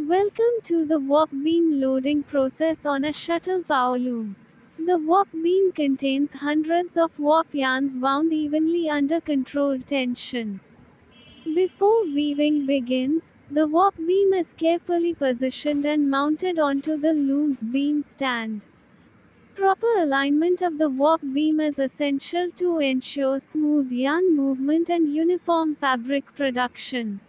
Welcome to the warp beam loading process on a shuttle power loom. The warp beam contains hundreds of warp yarns wound evenly under controlled tension. Before weaving begins, the warp beam is carefully positioned and mounted onto the loom's beam stand. Proper alignment of the warp beam is essential to ensure smooth yarn movement and uniform fabric production.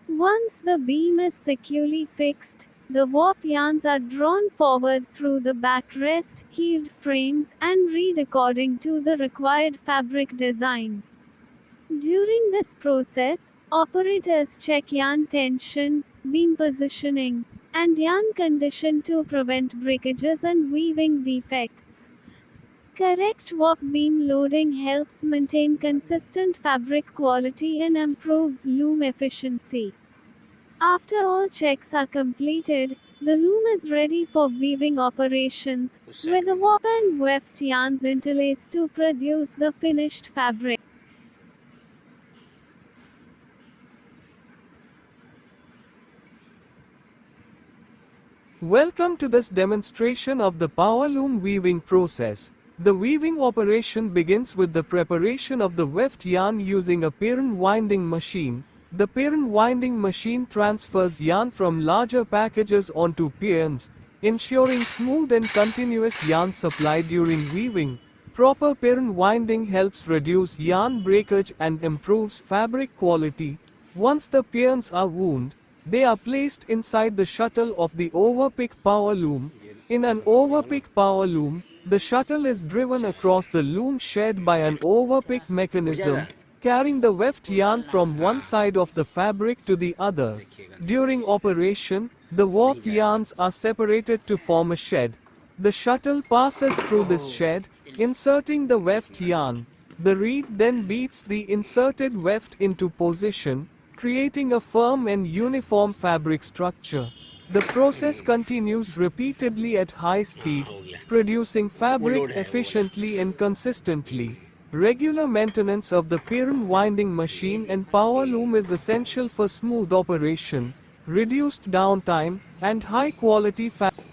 Once the beam is securely fixed, the warp yarns are drawn forward through the backrest, heeled frames, and read according to the required fabric design. During this process, operators check yarn tension, beam positioning, and yarn condition to prevent breakages and weaving defects. Correct warp beam loading helps maintain consistent fabric quality and improves loom efficiency. After all checks are completed, the loom is ready for weaving operations, where the warp and weft yarns interlace to produce the finished fabric. Welcome to this demonstration of the power loom weaving process. The weaving operation begins with the preparation of the weft yarn using a parent winding machine. The parent winding machine transfers yarn from larger packages onto pierns, ensuring smooth and continuous yarn supply during weaving. Proper parent winding helps reduce yarn breakage and improves fabric quality. Once the pierns are wound, they are placed inside the shuttle of the overpick power loom. In an overpick power loom, the shuttle is driven across the loom shed by an overpick mechanism, carrying the weft yarn from one side of the fabric to the other. During operation, the warp yarns are separated to form a shed. The shuttle passes through this shed, inserting the weft yarn. The reed then beats the inserted weft into position, creating a firm and uniform fabric structure. The process continues repeatedly at high speed, producing fabric efficiently and consistently. Regular maintenance of the parent winding machine and power loom is essential for smooth operation, reduced downtime, and high quality fabric.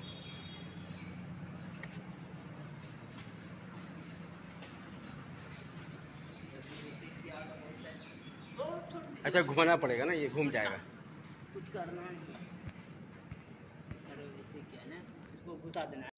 अच्छा घुमाना पड़ेगा ना, ये घूम जाएगा। कुछ करना नहीं है। अरे इसे क्या है ना, इसको घुसा देना है।